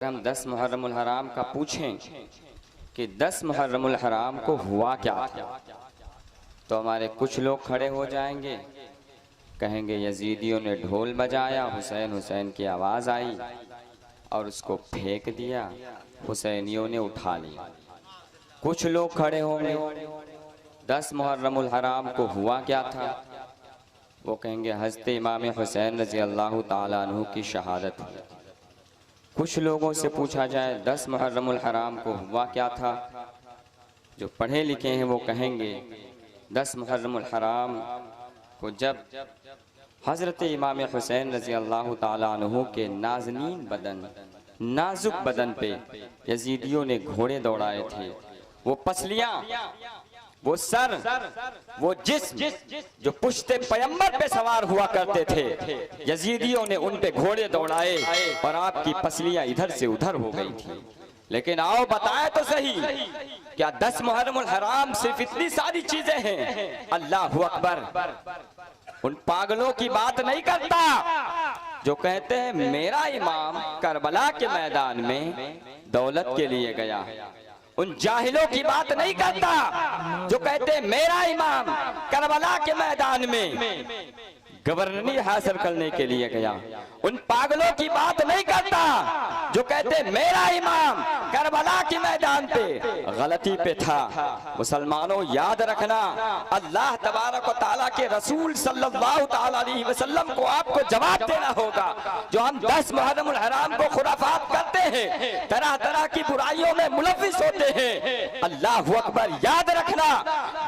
हम 10 मुहर्रमुल हराम का पूछें कि 10 मुहर्रमुल हराम को हुआ क्या था, तो हमारे कुछ लोग खड़े हो जाएंगे, कहेंगे यजीदियों ने ढोल बजाया, हुसैन हुसैन की आवाज़ आई और उसको फेंक दिया, हुसैनियों ने उठा लिया। कुछ लोग खड़े होंगे 10 मुहर्रमुल हराम को हुआ क्या था, वो कहेंगे हज़रत इमाम हुसैन रज़ी अल्लाह ताला अन्हु की शहादत हुई। कुछ लोगों से पूछा जाए 10 मुहर्रमुल हराम को हुआ क्या था, जो पढ़े लिखे हैं वो कहेंगे 10 मुहर्रमुल हराम को जब हज़रत इमाम हुसैन रज़ी अल्लाह ताला अन्हु के नाज़नीन बदन, नाजुक बदन पे यजीदियों ने घोड़े दौड़ाए थे, वो पसलियाँ, वो सर, वो जिस्म जो पुश्ते पैगंबर पे सवार हुआ करते थे, यजीदियों ने उन पे घोड़े दौड़ाए और आपकी पसलियां इधर से उधर हो गई थी। लेकिन आओ बताएं तो सही, क्या 10 मुहर्रमुल हराम सिर्फ इतनी सारी चीजें हैं? अल्लाहु अकबर। उन पागलों की बात नहीं करता जो कहते हैं मेरा इमाम करबला के मैदान में दौलत के लिए गया। उन जाहिलों की बात नहीं करता जो कहते मेरा इमाम करबला के मैदान में गवर्नरी हासिल करने के लिए गया। उन पागलों की बात नहीं करता जो कहते मेरा इमाम करबला के मैदान पे गलती पे था। मुसलमानों याद रखना, अल्लाह तबारक व तआला के रसूल सल्लल्लाहु ताला अलैहि वसल्लम को आपको जवाब देना होगा। जो हम 10 मुहर्रमुल हराम को खुराफात करते हैं, तरह तरह की बुराइयों में मुलव्विस होते हैं, अल्लाहु अकबर। याद रखना,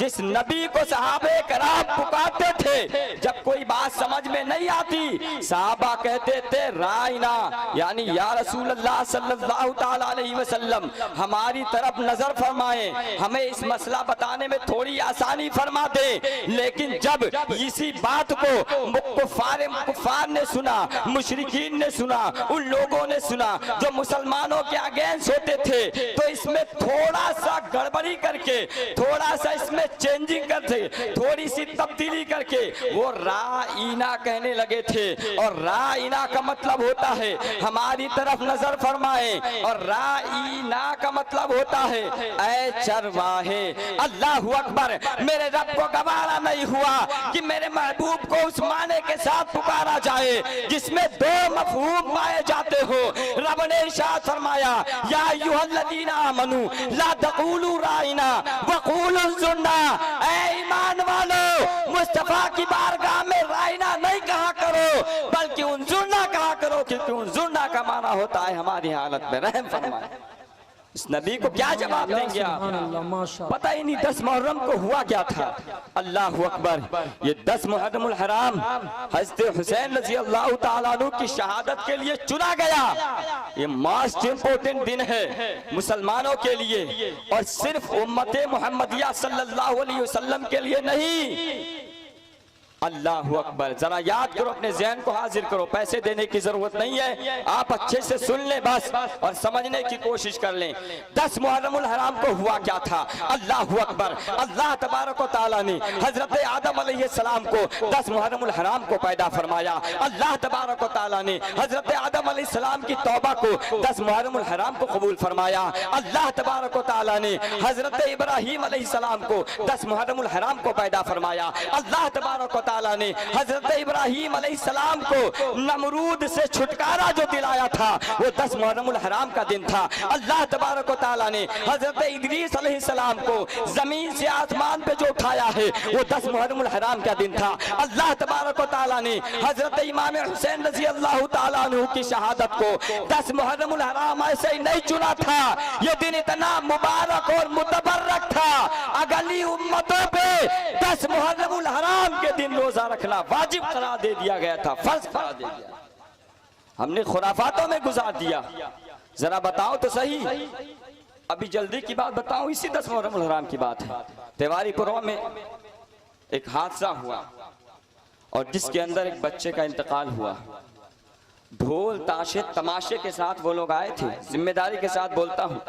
जिस नबी को सहाबे कराम पुकारते थे, जब कोई बात समझ में नहीं आती, सहाबा कहते थे राइना, यानी या रसूल अल्लाह सल्लल्लाहु ताला अलैहि वसल्लम हमारी तरफ नजर फरमाएं, हमें इस मसला बताने में थोड़ी आसानी फरमा दे। लेकिन जब इसी बात को कुफार ने सुना, मुशरिकीन ने सुना, उन लोगों ने सुना जो मुसलमानों के अगेंस्ट होते थे, तो इसमें थोड़ा सा गड़बड़ी करके, थोड़ा सा इसमें चेंजिंग करके, थोड़ी सी तब्दीली करके वो राइना कहने लगे थे। और राइना का मतलब होता है हमारी तरफ नजर फरमाए, और राइना का मतलब होता है ऐ चरवाहे। अल्लाहु अकबर। मेरे रब को गवारा नहीं हुआ कि मेरे महबूब को उस माने के साथ पुकारा जाए जिसमें 2 मफहूम पाए जाते हो। रब ने इरशाद फरमाया या अय्युहल्लज़ीना आमनू ला तक़ूलू राइना वक़ूलू ज़ुन्ना। ऐ ईमान वालों, मुस्तफा की बारगाह में राइना नहीं कहा करो, बल्कि उन्जुरना कहा करो, क्योंकि उन्जुरना का माना होता है हमारी हालत में रहम फरमाए। इस नबी को क्या जवाब देंगे आप? पता ही नहीं 10 मुहर्रम को हुआ क्या था। अल्लाहु अकबर। ये 10 मुहर्रमुल हराम हज़रत हुसैन रज़ी अल्लाह ताला अन्हु की शहादत के लिए चुना गया। ये मोस्ट इम्पोर्टेंट दिन है मुसलमानों के लिए, और सिर्फ उम्मते मुहम्मदिया सल्लल्लाहु अलैहि वसल्लम के लिए नहीं। अल्लाहु अकबर। जरा याद करो, अपने ज़हन को हाजिर करो, पैसे देने की जरूरत नहीं है, आप अच्छे से सुन लें बस और समझने की कोशिश कर लें। 10 मुहर्रमुल हराम को हुआ क्या था? अल्लाहु अकबर। अल्लाह तबारक व तआला ने हजरत आदम अलैहिस्सलाम को 10 मुहर्रमुल हराम को पैदा फरमाया। अल्लाह तबारक व तआला ने हजरत आदम अलैहिस्सलाम की तौबा को 10 मुहर्रमुल हराम को कबूल फरमाया। अल्लाह तबारक व तआला ने हजरत इब्राहीम अलैहिस्सलाम को 10 मुहर्रमुल हराम को पैदा फरमाया। अल्लाह तबारक ताला ने हजरत इब्राहीम अलैहिस्सलाम को नमरूद से छुटकारा जो दिलाया था, वो 10 मुहर्रमुल हराम का दिन था। अल्लाह तबारक व तआला ने हजरत इदरीस अलैहिस्सलाम को जमीन से आसमान पे जो उठाया है, वो 10 मुहर्रमुल हराम का दिन था। अल्लाह तबारक व तआला ने हजरत इमाम हुसैन रज़ी अल्लाह ताला अन्हु की शहादत को 10 मुहर्रमुल हराम ऐसे ही नहीं चुना था। ये दिन इतना मुबारक और मुतबर्रक था, अगली उम्मतों पे 10 मुहर्रमुल हराम के दिन रोजा रखना वाजिब करार दे दिया गया था, फर्ज करार दे दिया। हमने खुराफातों में गुजार दिया। जरा बताओ तो सही, अभी जल्दी की बात बताऊं, इसी 10 मुहर्रमुल हराम की बात है। तिवारीपुर में एक हादसा हुआ और जिसके अंदर एक बच्चे का इंतकाल हुआ। ढोल ताशे तमाशे के साथ वो लोग आए थे। जिम्मेदारी के साथ बोलता हूँ,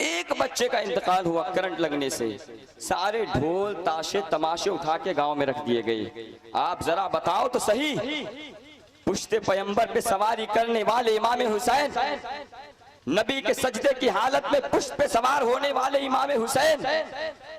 एक बच्चे का इंतकाल हुआ करंट लगने से, सारे ढोल ताशे तमाशे उठा के गांव में रख दिए गए। आप जरा बताओ तो सही, पुश्ते पैगंबर पे सवारी करने वाले इमाम हुसैन नबी के सजदे की हालत में पुष्प पे सवार होने वाले इमाम हुसैन,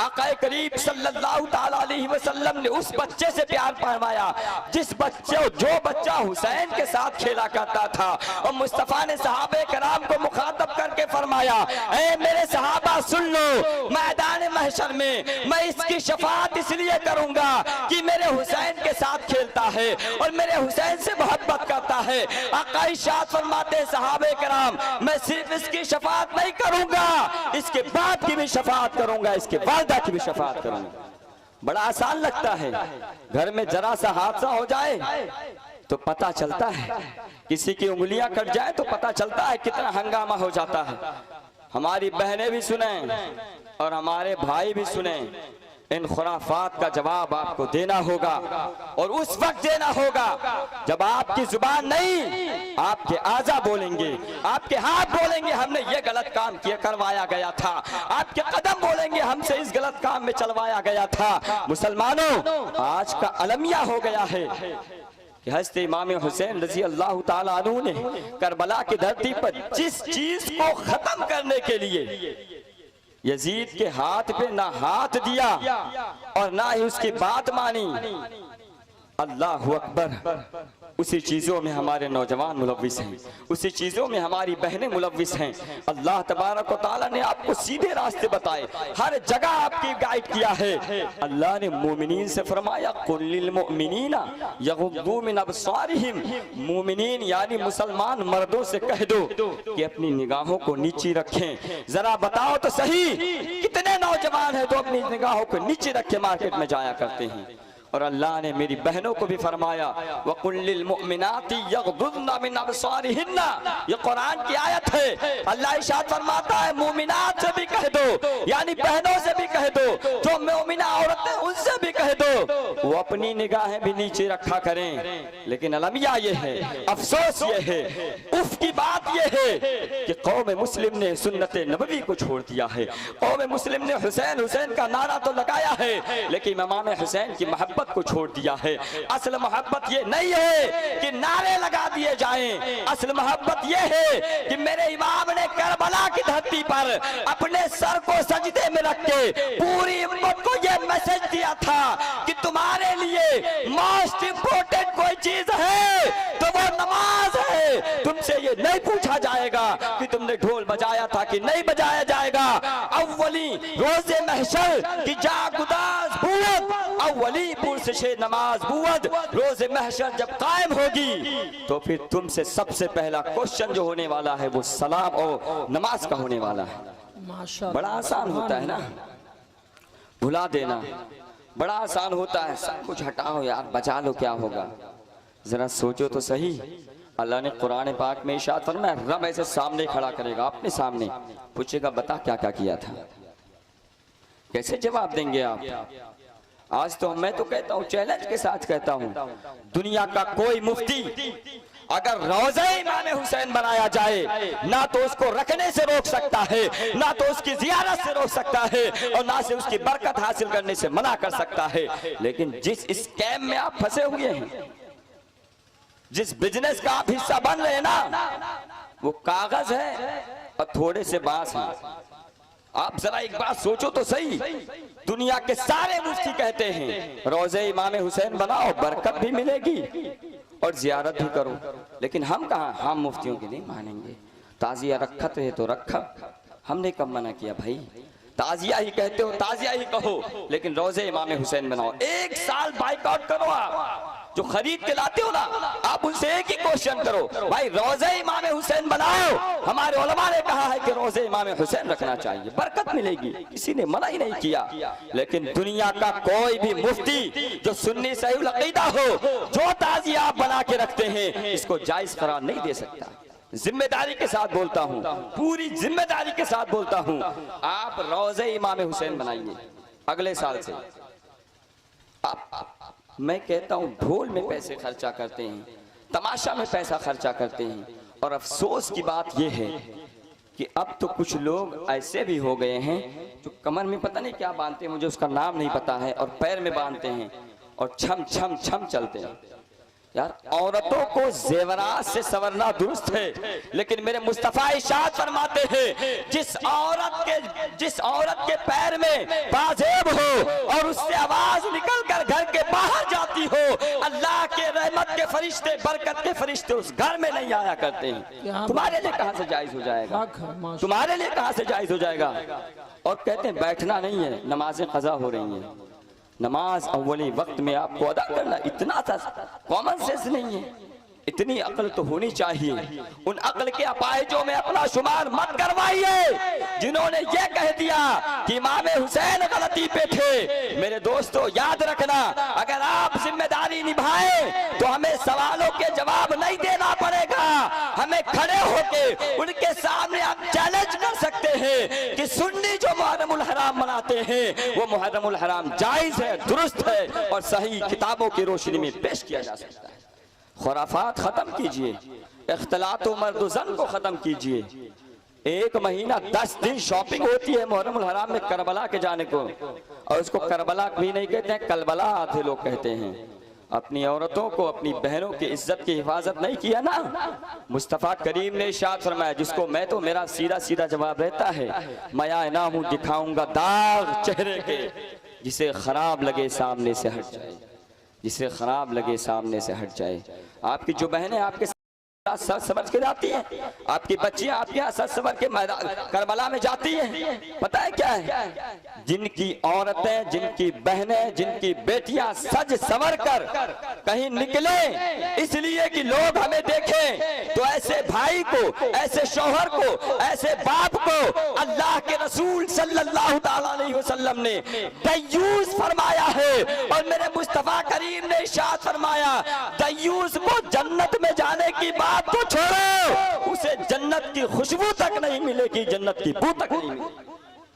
आक़ाए करीम सल्लल्लाहु ताला अलैहि वसल्लम ने उस बच्चे से प्यार फरमाया जो बच्चा हुसैन के साथ खेला करता था। और मुस्तफ़ा ने सहाबे कराम को मुखातब करके फरमाया, ऐ मेरे सहाबा सुन लो, मैदान महशर में मैं इसकी शफाअत इसलिए करूंगा कि मेरे हुसैन के साथ खेलता है और मेरे हुसैन से मोहब्बत करता है। आक़ा इरशाद फरमाते सहाबे कराम, मैं सिर्फ इसकी शफाअत नहीं करूंगा, इसके बाप की भी शफाअत करूंगा, इसके वालिदा की भी शफाअत करूंगा। बड़ा आसान लगता है, घर में जरा सा हादसा हो जाए तो पता चलता है, किसी की उंगलियां कट जाए तो पता चलता है कितना हंगामा हो जाता है। हमारी बहनें भी सुने और हमारे भाई भी सुने, इन खुराफात का जवाब आपको देना होगा और उस वक्त देना होगा जब आपकी जुबान नहीं, आपके आजा बोलेंगे, आपके हाथ बोलेंगे हमने ये गलत काम किया करवाया गया था, आपके कदम बोलेंगे हमसे इस गलत काम में चलवाया गया था। मुसलमानों, आज का अलमिया हो गया है कि हज़रत इमाम हुसैन रज़ी अल्लाह ताला अन्हु ने करबला की धरती पर जिस चीज को खत्म करने के लिए यजीद के हाथ पे ना हाथ दिया और ना ही उसकी बात मानी, अल्लाह अकबर, उसी चीजों में हमारे नौजवान मुलव्विस हैं, उसी चीजों में हमारी बहनें मुलव्विस हैं। अल्लाह तबारक व तआला ने आपको सीधे रास्ते बताए, हर जगह आपकी गाइड किया है। अल्लाह ने मोमिनीन से फरमाया, कुल लिल मोमिनीना यगुद्दू मिन अबसारिहिम, मोमिनीन यानी मुसलमान मर्दों से कह दो कि अपनी निगाहों को नीचे रखें। जरा बताओ तो सही, कितने नौजवान हैं तो अपनी निगाहों को नीचे रखे मार्केट में जाया करते हैं। और अल्लाह ने मेरी बहनों को भी फरमाया, वकुल लिल मुमिनाति यगदुदना मिन अबसारिहिन्ना, ये कुरान की आयत है। अल्लाह इरशाद फरमाता है, मुमिनात से भी कह दो, यानी बहनों से भी कह दो, जो मुमिना औरतें उनसे भी कह दो वो अपनी निगाहें भी नीचे रखा करें। लेकिन अलमिया ये है, अफसोस ये है, उफ की बात ये है कि कौम मुस्लिम ने सुन्नत नबवी को छोड़ दिया है। कौम मुस्लिम ने हुसैन हुसैन का नारा तो लगाया है, लेकिन इमाम हुसैन की मोहब्बत को छोड़ दिया है। असल मोहब्बत ये नहीं है कि नारे लगा दिए जाएं, असल मोहब्बत ये है कि मेरे इमाम ने करबला की धरती पर अपने सर को सजदे में रख के पूरी उम्मत को ये मैसेज दिया था कि तुम्हारे लिए मोस्ट इंपोर्टेंट कोई चीज है तो वो नमाज है। तुमसे ये नहीं पूछा जाएगा कि तुमने ढोल बजाया था कि नहीं बजाया जाएगा। अव्वली रोजे महशर की जागुदास बुवत, अव्वली से नमाज बुवद, रोजे महशर जब कायम होगी तो फिर तुमसे सबसे पहला क्वेश्चन जो होने वाला है वो सलाम और नमाज का होने वाला है। बड़ा आसान होता है ना भुला देना, बड़ा आसान होता है सब कुछ हटाओ यार बचा लो, क्या होगा। जरा सोचो तो सही, अल्लाह ने कुरान पाक में इरशाद फरमाया, रब ऐसे सामने खड़ा करेगा, अपने सामने पूछेगा बता क्या क्या किया था, कैसे जवाब देंगे आप। आज तो मैं तो कहता हूँ, चैलेंज के साथ कहता हूँ, दुनिया का कोई मुफ्ती अगर रोज़ा इमाम हुसैन बनाया जाए ना तो उसको रखने से रोक सकता है, ना तो उसकी जियारत से रोक सकता है और ना से उसकी बरकत हासिल करने से मना कर सकता है। लेकिन जिस स्कैम में आप फंसे हुए हैं, जिस बिजनेस का आप हिस्सा बन रहे हैं ना, वो कागज है और थोड़े से बांस है। आप जरा एक बात सोचो तो सही, दुनिया के सारे मुफ्ती कहते हैं रोज़े इमाम हुसैन बनाओ, बरकत भी मिलेगी और जियारत भी करो, लेकिन हम कहाँ, हम मुफ्तियों की नहीं मानेंगे। ताजिया रखत है तो रखा, हमने कब मना किया भाई, ताजिया ही कहते हो ताजिया ही कहो, लेकिन रोज़े इमाम हुसैन बनाओ। एक साल बाइकआउट करो, आप जो खरीद के लाते हो ना, आप उनसे एक ही क्वेश्चन करो, भाई रोज़े इमाम हुसैन बनाओ। हमारे उलमा ने कहा है कि रोज़े इमाम हुसैन रखना चाहिए, बरकत मिलेगी, किसी ने मना ही नहीं किया। लेकिन दुनिया का कोई भी मुफ्ती जो सुन्नी सही अकीदा हो, जो ताजिया आप बना के रखते हैं, इसको जायज करार नहीं दे सकता। जिम्मेदारी के साथ बोलता हूँ, पूरी जिम्मेदारी के साथ बोलता हूँ, आप रोज़े इमाम हुसैन बनाइए अगले साल से। मैं कहता हूँ ढोल में पैसे खर्चा करते हैं, तमाशा में पैसा खर्चा करते हैं, और अफसोस की बात यह है कि अब तो कुछ लोग ऐसे भी हो गए हैं जो कमर में पता नहीं क्या बांधते हैं, मुझे उसका नाम नहीं पता है, और पैर में बांधते हैं और छम छम छम चलते हैं। यार औरतों को जेवरात से संवरना दुरुस्त है, लेकिन मेरे मुस्तफा इरशाद फरमाते हैं जिस औरत के पैर में पाजेब हो और उससे आवाज निकलकर घर के बाहर जाती हो, अल्लाह के रहमत के फरिश्ते, बरकत के फरिश्ते उस घर में नहीं आया करते हैं। तुम्हारे लिए कहां से जायज हो जाएगा? तुम्हारे लिए कहां से जायज हो जाएगा? और कहते हैं बैठना नहीं है, नमाजें कज़ा हो रही हैं। नमाज अव्वली वक्त में आपको अदा करना इतना सा कॉमन सेंस नहीं है, इतनी अक्ल तो होनी चाहिए। उन अक्ल के अपाहिजों में अपना शुमार मत करवाइए जिन्होंने ये कह दिया कि इमाम हुसैन गलती पे थे। मेरे दोस्तों याद रखना, अगर आप जिम्मेदारी निभाएं तो हमें सवालों के जवाब नहीं देना पड़ेगा, हमें खड़े होके उनके सामने आप चैलेंज कर सकते हैं कि सुन्नी जो मुहर्रमुल हराम मनाते हैं वो मुहर्रमुल हराम जायज है, दुरुस्त है और सही किताबों की रोशनी में पेश किया जा सकता है। खुराफात खत्म कीजिए, इख्तिलात मर्द-ओ-ज़न को खत्म कीजिए। 1 महीना 10 दिन शॉपिंग होती है मुहर्रमुल हराम में करबला के जाने को, और उसको करबला भी नहीं कहते हैं, कलबला आधे लोग कहते हैं। अपनी औरतों को, अपनी बहनों की इज्जत की हिफाजत नहीं किया ना। मुस्तफ़ा करीम ने इरशाद फरमाया, जिसको मैं तो मेरा सीधा सीधा जवाब रहता है, मैं आईना हूं दिखाऊंगा दाग चेहरे के, जिसे खराब लगे सामने से हट जाए, जिसे खराब लगे सामने से हट जाए। आपकी जो बहनें आपके सच समझ के जाती हैं, आपकी बच्चियां आपके यहाँ सच समझ के करबला में जाती हैं, पता है क्या है? जिनकी औरतें, जिनकी बहनें, जिनकी बेटियां सज संवर कर कहीं निकले इसलिए कि लोग हमें देखें, तो ऐसे भाई को, ऐसे शौहर को, ऐसे बाप को अल्लाह के रसूल सल्लल्लाहु अलैहि वसल्लम ने दय्यूस फरमाया है। और मेरे मुस्तफा करीम ने इरशाद फरमाया, दय्यूस को जन्नत में जाने की बात तो छोड़ो, उसे जन्नत की खुशबू तक नहीं मिलेगी, जन्नत की बू तक नहीं मिलेगी।